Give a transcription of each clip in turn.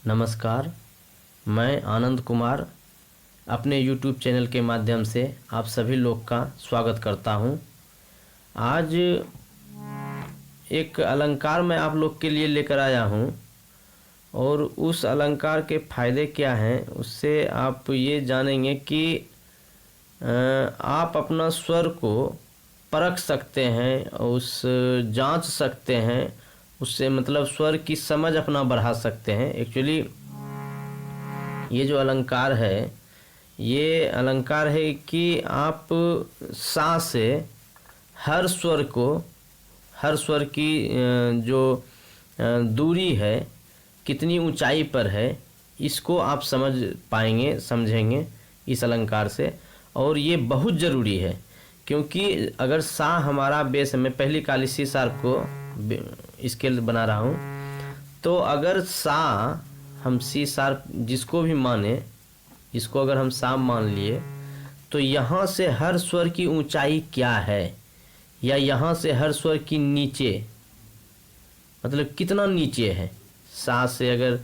नमस्कार, मैं आनंद कुमार अपने YouTube चैनल के माध्यम से आप सभी लोग का स्वागत करता हूं। आज एक अलंकार मैं आप लोग के लिए लेकर आया हूं और उस अलंकार के फ़ायदे क्या हैं उससे आप ये जानेंगे कि आप अपना स्वर को परख सकते हैं, उस जांच सकते हैं, उससे मतलब स्वर की समझ अपना बढ़ा सकते हैं। एक्चुअली ये जो अलंकार है, ये अलंकार है कि आप सा से हर स्वर की जो दूरी है, कितनी ऊंचाई पर है, इसको आप समझ पाएंगे, समझेंगे इस अलंकार से। और ये बहुत ज़रूरी है क्योंकि अगर सा हमारा बेस, मैं पहली काली सी शार्प को स्केल बना रहा हूँ, तो अगर सा हम सी शार्प जिसको भी माने, इसको अगर हम सा मान लिए, तो यहाँ से हर स्वर की ऊंचाई क्या है, या यहाँ से हर स्वर की नीचे मतलब कितना नीचे है। सा से अगर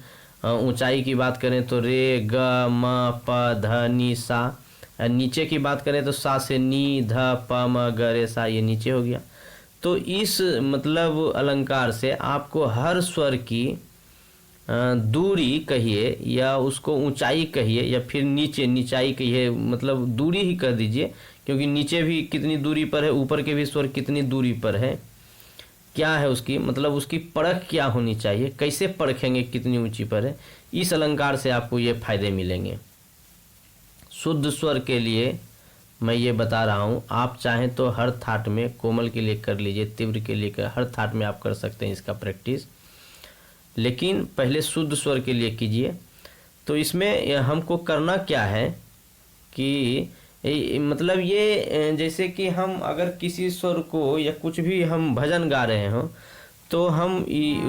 ऊंचाई की बात करें तो रे ग म प ध नी सा, नीचे की बात करें तो सा से नी ध प म ग रे सा, ये नीचे हो गया। तो इस मतलब अलंकार से आपको हर स्वर की दूरी कहिए या उसको ऊंचाई कहिए या फिर नीचाई कहिए, मतलब दूरी ही कह दीजिए, क्योंकि नीचे भी कितनी दूरी पर है, ऊपर के भी स्वर कितनी दूरी पर है, क्या है उसकी मतलब उसकी परख क्या होनी चाहिए, कैसे परखेंगे कितनी ऊंची पर है। इस अलंकार से आपको ये फायदे मिलेंगे। शुद्ध स्वर के लिए मैं ये बता रहा हूँ, आप चाहें तो हर थाट में, कोमल के लिए कर लीजिए, तीव्र के लिए हर थाट में आप कर सकते हैं इसका प्रैक्टिस, लेकिन पहले शुद्ध स्वर के लिए कीजिए। तो इसमें हमको करना क्या है कि मतलब ये जैसे कि हम अगर किसी स्वर को या कुछ भी हम भजन गा रहे हों, तो हम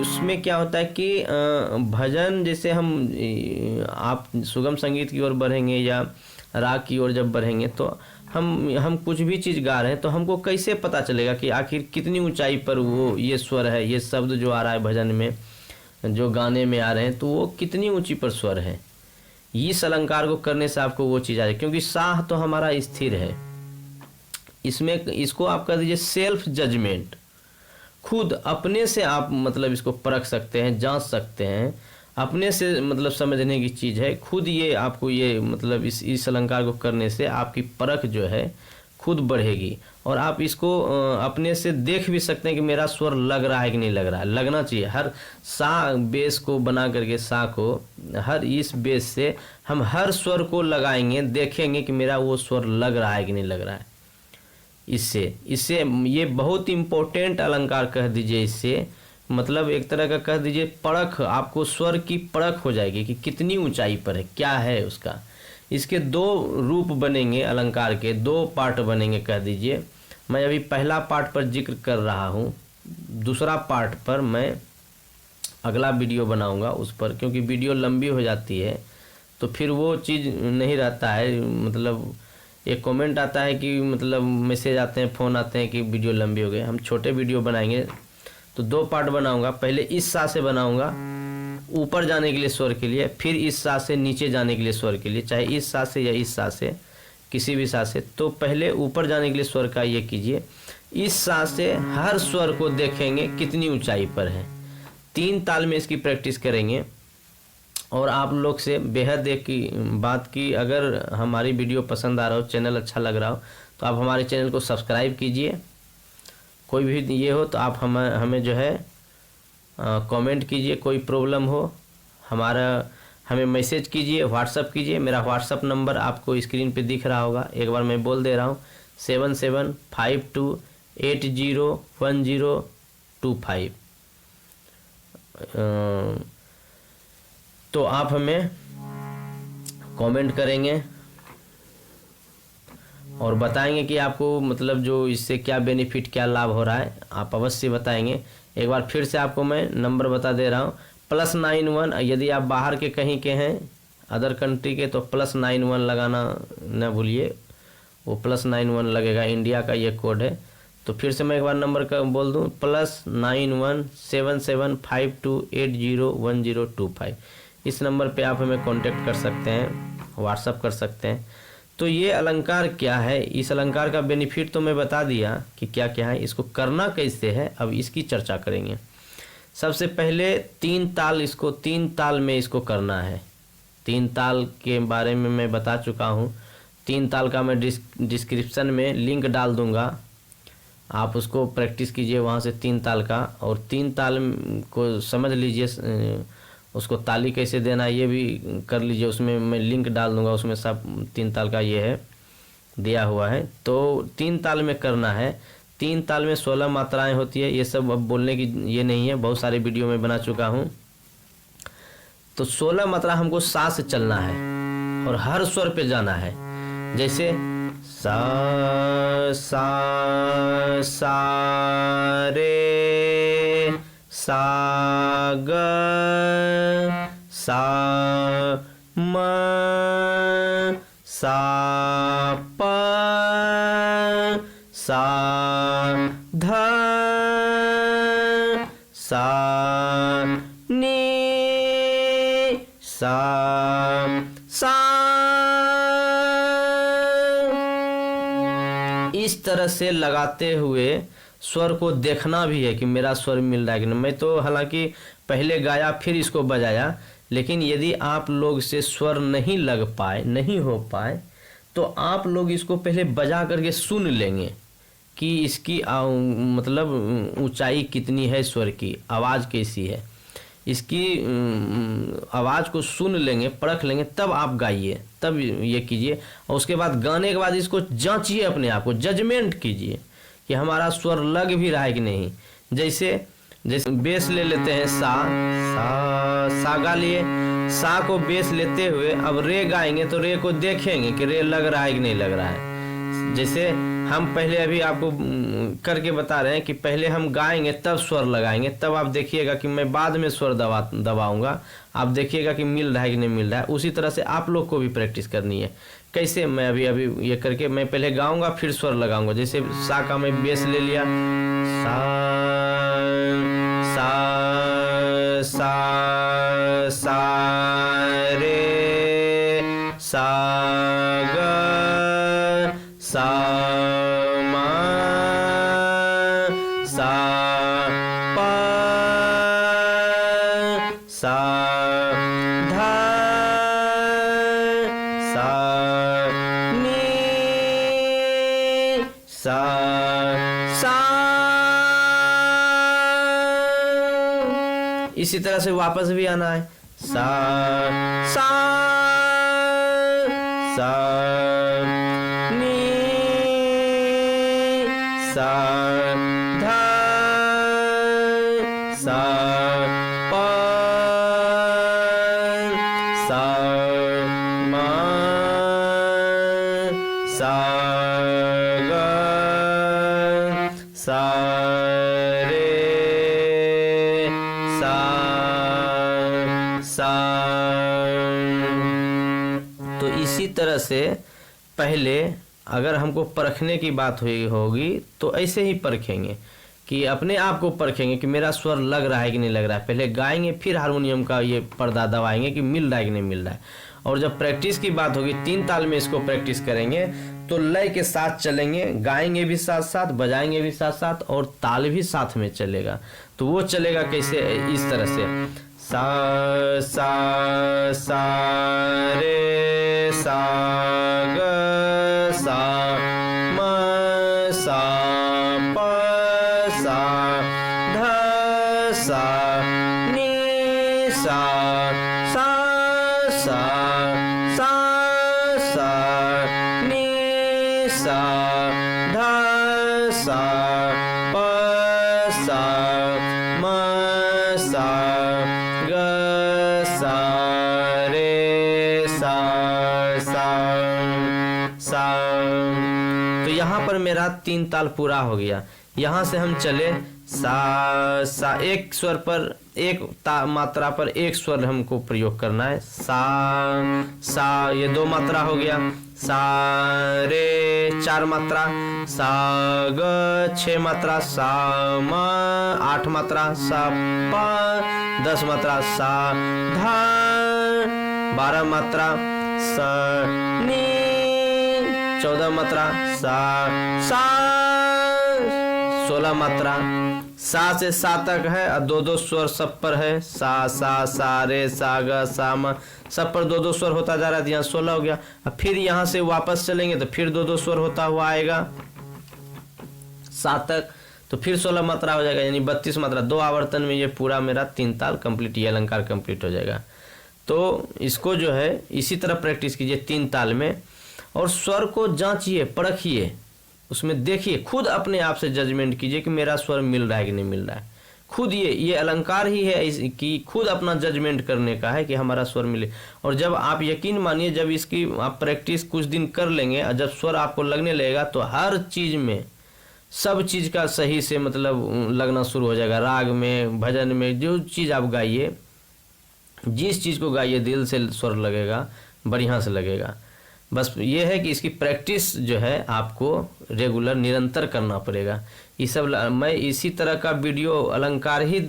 उसमें क्या होता है कि भजन जैसे हम आप सुगम संगीत की ओर बढ़ेंगे या राग की ओर जब बढ़ेंगे, तो हम कुछ भी चीज़ गा रहे हैं तो हमको कैसे पता चलेगा कि आखिर कितनी ऊंचाई पर वो ये स्वर है, ये शब्द जो आ रहा है भजन में, जो गाने में आ रहे हैं, तो वो कितनी ऊंची पर स्वर है। इस अलंकार को करने से आपको वो चीज़ आ जाए, क्योंकि साह तो हमारा स्थिर है। इसमें इसको आप कर दीजिए सेल्फ जजमेंट, खुद अपने से आप मतलब इसको परख सकते हैं, जांच सकते हैं, अपने से मतलब समझने की चीज़ है। खुद ये आपको ये मतलब इस अलंकार को करने से आपकी परख जो है खुद बढ़ेगी, और आप इसको अपने से देख भी सकते हैं कि मेरा स्वर लग रहा है कि नहीं लग रहा है। लगना चाहिए। हर सा बेस को बना करके, सा को हर इस बेस से हम हर स्वर को लगाएंगे, देखेंगे कि मेरा वो स्वर लग रहा है कि नहीं लग रहा है। इससे ये बहुत इम्पोर्टेंट अलंकार कह दीजिए। इससे मतलब एक तरह का कह दीजिए परख, आपको स्वर की परख हो जाएगी कि कितनी ऊंचाई पर है, क्या है उसका। इसके दो रूप बनेंगे, अलंकार के दो पार्ट बनेंगे कह दीजिए। मैं अभी पहला पार्ट पर जिक्र कर रहा हूँ, दूसरा पार्ट पर मैं अगला वीडियो बनाऊंगा उस पर, क्योंकि वीडियो लंबी हो जाती है तो फिर वो चीज़ नहीं रहता है। मतलब एक कमेंट आता है कि मतलब मैसेज आते हैं, फ़ोन आते हैं कि वीडियो लंबी हो गई। हम छोटे वीडियो बनाएंगे तो दो पार्ट बनाऊंगा। पहले इस सा से बनाऊंगा ऊपर जाने के लिए स्वर के लिए, फिर इस सा से नीचे जाने के लिए स्वर के लिए, चाहे इस सा से या इस सा से, किसी भी सा से। तो पहले ऊपर जाने के लिए स्वर का ये कीजिए। इस सा से हर स्वर को देखेंगे कितनी ऊंचाई पर है। 3 ताल में इसकी प्रैक्टिस करेंगे। और आप लोग से बेहद एक बात की, अगर हमारी वीडियो पसंद आ रहा हो, चैनल अच्छा लग रहा हो, तो आप हमारे चैनल को सब्सक्राइब कीजिए। कोई भी ये हो तो आप हमें जो है कमेंट कीजिए, कोई प्रॉब्लम हो हमें मैसेज कीजिए, व्हाट्सअप कीजिए। मेरा व्हाट्सअप नंबर आपको स्क्रीन पे दिख रहा होगा, एक बार मैं बोल दे रहा हूँ, 7752801025। तो आप हमें कमेंट करेंगे और बताएंगे कि आपको मतलब जो इससे क्या बेनिफिट, क्या लाभ हो रहा है, आप अवश्य बताएंगे। एक बार फिर से आपको मैं नंबर बता दे रहा हूँ, +91। यदि आप बाहर के कहीं के हैं, अदर कंट्री के, तो +91 लगाना न भूलिए, वो +91 लगेगा, इंडिया का ये कोड है। तो फिर से मैं एक बार नंबर का बोल दूं, +91 7752801025। इस नंबर पे आप हमें कांटेक्ट कर सकते हैं, व्हाट्सअप कर सकते हैं। तो ये अलंकार क्या है, इस अलंकार का बेनिफिट तो मैं बता दिया कि क्या क्या है, इसको करना कैसे है अब इसकी चर्चा करेंगे। सबसे पहले 3 ताल, इसको 3 ताल में इसको करना है। 3 ताल के बारे में मैं बता चुका हूँ। 3 ताल का मैं डिस्क्रिप्शन में लिंक डाल दूँगा, आप उसको प्रैक्टिस कीजिए वहाँ से 3 ताल का। और 3 ताल को समझ लीजिए, उसको ताली कैसे देना ये भी कर लीजिए, उसमें मैं लिंक डाल दूंगा, उसमें सब 3 ताल का ये है दिया हुआ है। तो 3 ताल में करना है। 3 ताल में 16 मात्राएं होती है, ये सब अब बोलने की ये नहीं है, बहुत सारे वीडियो में बना चुका हूँ। तो 16 मात्रा हमको सा से चलना है और हर स्वर पे जाना है। जैसे सा सा सा रे सा ग सा म सा प सा ध सा नी सा सा। इस तरह से लगाते हुए स्वर को देखना भी है कि मेरा स्वर मिल रहा है कि नहीं। मैं तो हालांकि पहले गाया फिर इसको बजाया, लेकिन यदि आप लोग से स्वर नहीं लग पाए, नहीं हो पाए, तो आप लोग इसको पहले बजा करके सुन लेंगे कि इसकी मतलब ऊंचाई कितनी है, स्वर की आवाज़ कैसी है, इसकी आवाज़ को सुन लेंगे, परख लेंगे, तब आप गाइए, तब ये कीजिए। और उसके बाद गाने के बाद इसको जांचिए, अपने आप को जजमेंट कीजिए कि हमारा स्वर लग भी रहा है कि नहीं। जैसे बेस ले लेते हैं, सा गा लिए, सा को बेस लेते हुए अब रे गाएंगे तो रे को देखेंगे कि रे लग रहा है कि नहीं लग रहा है। जैसे हम पहले अभी आपको करके बता रहे हैं कि पहले हम गाएंगे तब स्वर लगाएंगे, तब आप देखिएगा कि मैं बाद में स्वर दबाऊंगा, आप देखिएगा कि मिल रहा है कि नहीं मिल रहा है। उसी तरह से आप लोग को भी प्रैक्टिस करनी है। कैसे, मैं अभी ये करके मैं पहले गाऊंगा फिर स्वर लगाऊंगा। जैसे सा का मैं बेस ले लिया, सा सा सा सा रे सा ग सा मा सा प सा ध सा नी सा सा। इसी तरह से वापस भी आना है, सा सा सा नी सा ध सा प सा मा सा ग सा रे सा सा। तो इसी तरह से पहले अगर हमको परखने की बात होगी तो ऐसे ही परखेंगे कि अपने आप को परखेंगे कि मेरा स्वर लग रहा है कि नहीं लग रहा है। पहले गाएंगे फिर हारमोनियम का ये पर्दा दबाएंगे कि मिल रहा है कि नहीं मिल रहा है। और जब प्रैक्टिस की बात होगी 3 ताल में इसको प्रैक्टिस करेंगे तो लय के साथ चलेंगे, गाएंगे भी साथ साथ, बजाएंगे भी साथ साथ, और ताल भी साथ में चलेगा। तो वो चलेगा कैसे, इस तरह से सा सा सा रे सा ग सा म सा प सा ध सा नी सा सा सा सा सा नी सा ध सा प सा म सा ग सा रे सा सा सा। तो यहाँ पर मेरा 3 ताल पूरा हो गया। यहाँ से हम चले सा सा, एक स्वर पर एक मात्रा पर एक स्वर हमको प्रयोग करना है। सा सा ये 2 मात्रा हो गया, सा रे 4 मात्रा, सा ग 6 मात्रा, सा म 8 मात्रा, सा प 10 मात्रा, सा ध 12 मात्रा सा नी, 14 मात्रा सा सा, 16 मात्रा सा से सा तक है और 2-2 स्वर सब पर है, सा सा सा रे सा ग सा म, सब पर 2-2 स्वर होता जा रहा है, तो यहाँ 16 हो गया। अब फिर यहाँ से वापस चलेंगे तो फिर 2-2 स्वर होता हुआ आएगा सा तक, तो फिर 16 मात्रा हो जाएगा, यानी 32 मात्रा। 2 आवर्तन में ये पूरा मेरा 3 ताल कंप्लीट, ये अलंकार कंप्लीट हो जाएगा। तो इसको जो है इसी तरह प्रैक्टिस कीजिए 3 ताल में, और स्वर को जांचिए, परखिए, उसमें देखिए, खुद अपने आप से जजमेंट कीजिए कि मेरा स्वर मिल रहा है कि नहीं मिल रहा है। खुद ये अलंकार ही है कि खुद अपना जजमेंट करने का है कि हमारा स्वर मिले। और जब आप यकीन मानिए, जब इसकी आप प्रैक्टिस कुछ दिन कर लेंगे और जब स्वर आपको लगने लगेगा, तो हर चीज़ में, सब चीज़ का सही से मतलब लगना शुरू हो जाएगा। राग में, भजन में, जो चीज़ आप गाइए, जिस चीज़ को गाइए दिल से स्वर लगेगा, बढ़िया से लगेगा। बस ये है कि इसकी प्रैक्टिस जो है आपको रेगुलर निरंतर करना पड़ेगा। ये सब मैं इसी तरह का वीडियो अलंकार ही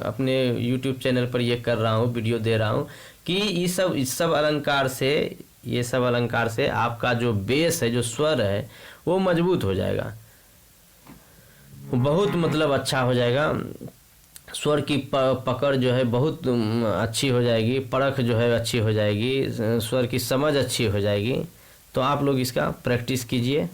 अपने YouTube चैनल पर ये कर रहा हूँ, वीडियो दे रहा हूँ कि इस सब अलंकार से, ये सब अलंकार से आपका जो बेस है, जो स्वर है, वो मजबूत हो जाएगा, बहुत मतलब अच्छा हो जाएगा। स्वर की पकड़ जो है बहुत अच्छी हो जाएगी, परख जो है अच्छी हो जाएगी, स्वर की समझ अच्छी हो जाएगी। तो आप लोग इसका प्रैक्टिस कीजिए।